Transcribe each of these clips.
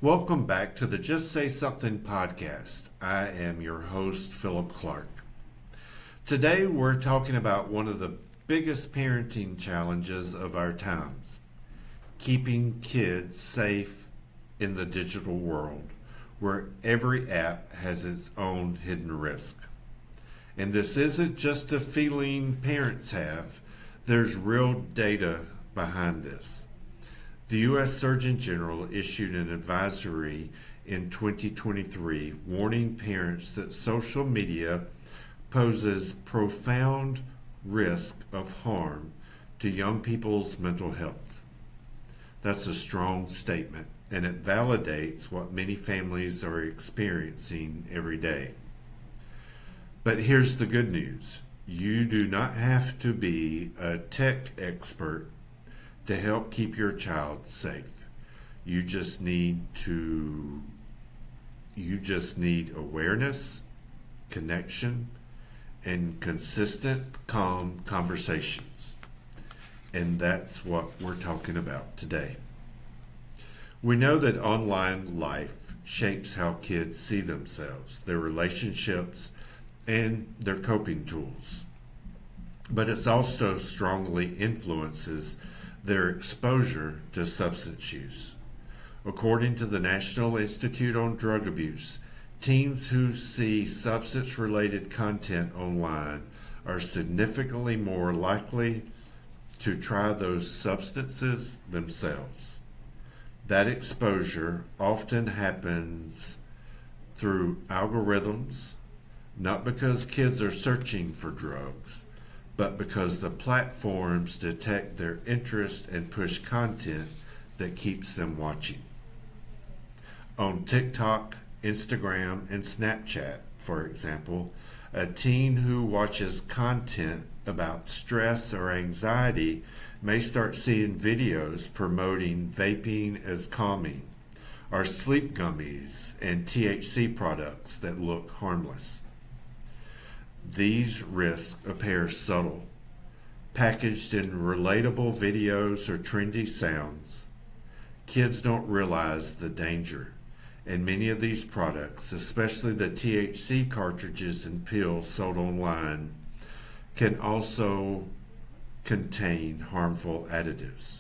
Welcome back to the Just Say Something podcast. I am your host, Philip Clark. Today we're talking about one of the biggest parenting challenges of our times, keeping kids safe in the digital world, where every app has its own hidden risk. And this isn't just a feeling parents have, there's real data behind this. The U.S. Surgeon General issued an advisory in 2023 warning parents that social media poses profound risk of harm to young people's mental health. That's a strong statement, and it validates what many families are experiencing every day. But here's the good news. You do not have to be a tech expert to help keep your child safe. You just need awareness, connection, and consistent, calm conversations. And that's what we're talking about today. We know that online life shapes how kids see themselves, their relationships, and their coping tools. But it also strongly influences their exposure to substance use. According to the National Institute on Drug Abuse, teens who see substance-related content online are significantly more likely to try those substances themselves. That exposure often happens through algorithms, not because kids are searching for drugs, but because the platforms detect their interest and push content that keeps them watching. On TikTok, Instagram, and Snapchat, for example, a teen who watches content about stress or anxiety may start seeing videos promoting vaping as calming, or sleep gummies and THC products that look harmless. These risks appear subtle, packaged in relatable videos or trendy sounds. Kids don't realize the danger, and many of these products, especially the THC cartridges and pills sold online, can also contain harmful additives.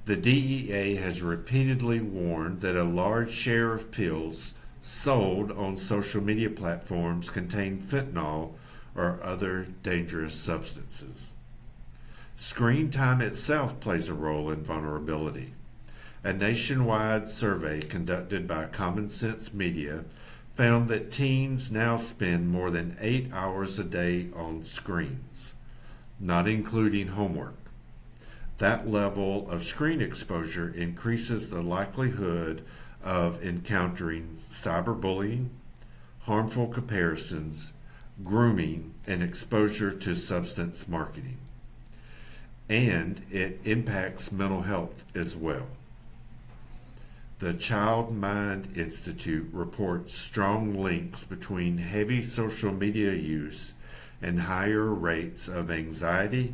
The DEA has repeatedly warned that a large share of pills sold on social media platforms contain fentanyl or other dangerous substances. Screen time itself plays a role in vulnerability. A nationwide survey conducted by Common Sense Media found that teens now spend more than 8 hours a day on screens, not including homework. That level of screen exposure increases the likelihood of encountering cyberbullying, harmful comparisons, grooming, and exposure to substance marketing. And it impacts mental health as well. The Child Mind Institute reports strong links between heavy social media use and higher rates of anxiety,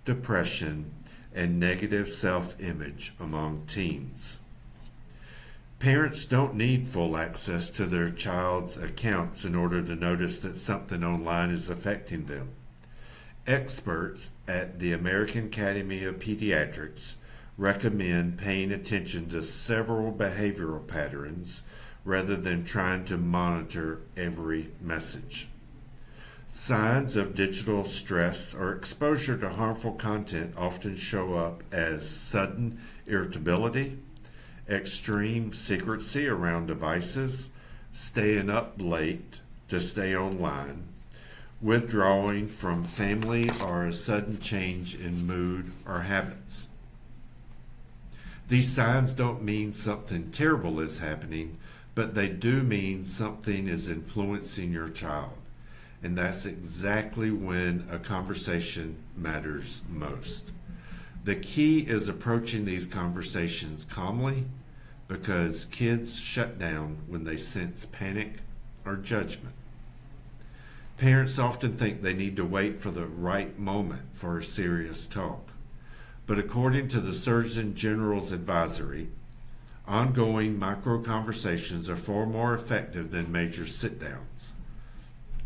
depression, and negative self-image among teens. Parents don't need full access to their child's accounts in order to notice that something online is affecting them. Experts at the American Academy of Pediatrics recommend paying attention to several behavioral patterns rather than trying to monitor every message. Signs of digital stress or exposure to harmful content often show up as sudden irritability, extreme secrecy around devices, staying up late to stay online, withdrawing from family, or a sudden change in mood or habits. These signs don't mean something terrible is happening, but they do mean something is influencing your child. And that's exactly when a conversation matters most. The key is approaching these conversations calmly, because kids shut down when they sense panic or judgment. Parents often think they need to wait for the right moment for a serious talk. But according to the Surgeon General's advisory, Ongoing micro conversations are far more effective than major sit downs.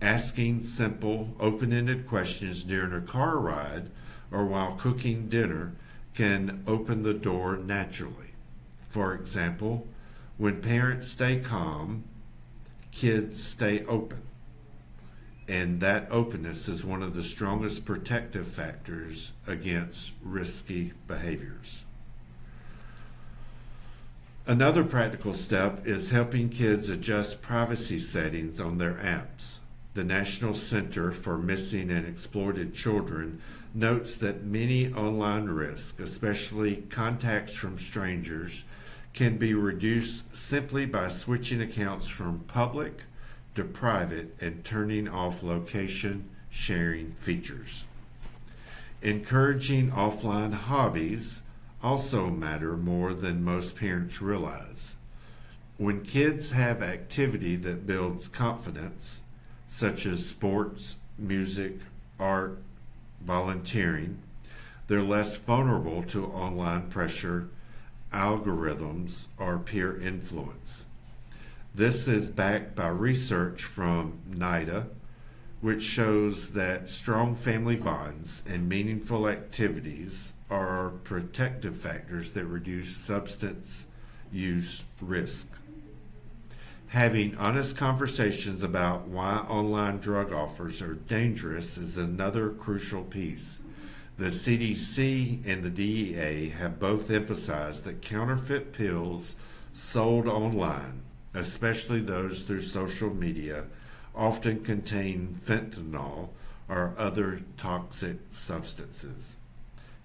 Asking simple, open ended questions during a car ride or while cooking dinner can open the door naturally. For example, when parents stay calm, kids stay open. And that openness is one of the strongest protective factors against risky behaviors. Another practical step is helping kids adjust privacy settings on their apps. The National Center for Missing and Exploited Children notes that many online risks, especially contacts from strangers, can be reduced simply by switching accounts from public to private and turning off location sharing features. Encouraging offline hobbies also matter more than most parents realize. When kids have activity that builds confidence, such as sports, music, art, volunteering, they're less vulnerable to online pressure, algorithms, or peer influence. This is backed by research from NIDA, which shows that strong family bonds and meaningful activities are protective factors that reduce substance use risk. Having honest conversations about why online drug offers are dangerous is another crucial piece. The CDC and the DEA have both emphasized that counterfeit pills sold online, especially those through social media, often contain fentanyl or other toxic substances.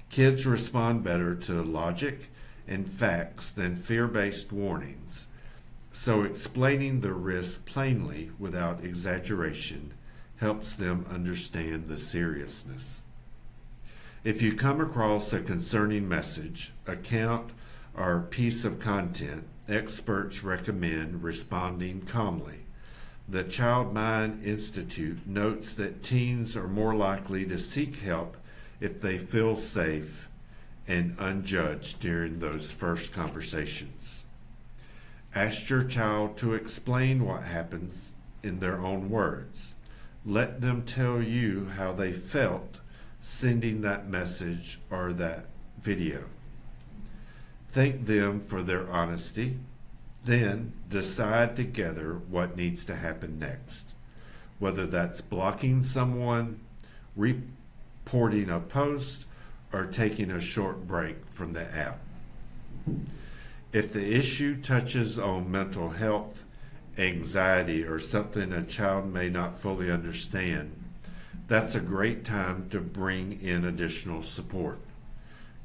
Kids respond better to logic and facts than fear-based warnings. So explaining the risk plainly without exaggeration helps them understand the seriousness. If you come across a concerning message, account, or piece of content, experts recommend responding calmly. The Child Mind Institute notes that teens are more likely to seek help if they feel safe and unjudged during those first conversations. Ask your child to explain what happens in their own words. Let them tell you how they felt sending that message or that video. Thank them for their honesty. Then decide together what needs to happen next, whether that's blocking someone, reporting a post, or taking a short break from the app. If the issue touches on mental health, anxiety, or something a child may not fully understand, that's a great time to bring in additional support.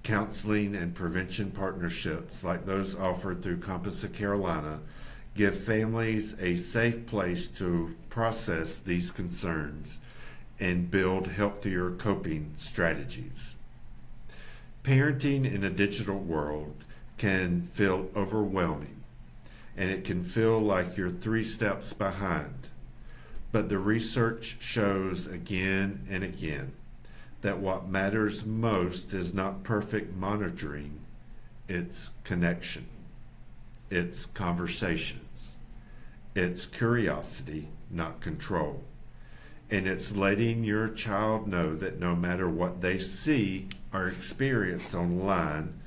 Counseling and prevention partnerships like those offered through Compass of Carolina give families a safe place to process these concerns and build healthier coping strategies. Parenting in a digital world can feel overwhelming, and it can feel like you're 3 steps behind. But the research shows again and again that what matters most is not perfect monitoring, it's connection, it's conversations, it's curiosity, not control. And it's letting your child know that no matter what they see or experience online,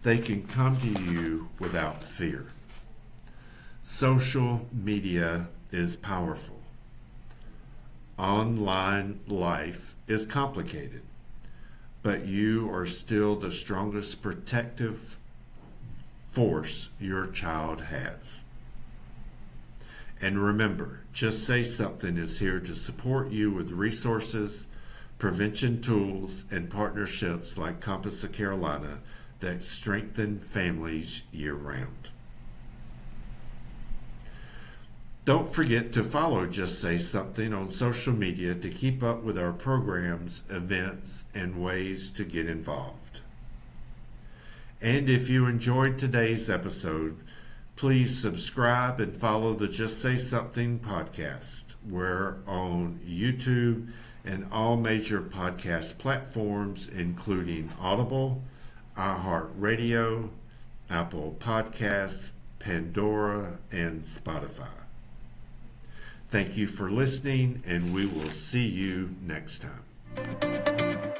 they can come to you without fear. Social media is powerful. Online life is complicated, but you are still the strongest protective force your child has. And remember, Just Say Something is here to support you with resources, prevention tools, and partnerships like Compass of Carolina that strengthen families year-round. Don't forget to follow Just Say Something on social media to keep up with our programs, events, and ways to get involved. And if you enjoyed today's episode, please subscribe and follow the Just Say Something podcast. We're on YouTube and all major podcast platforms, including Audible, iHeartRadio, Apple Podcasts, Pandora, and Spotify. Thank you for listening, and we will see you next time.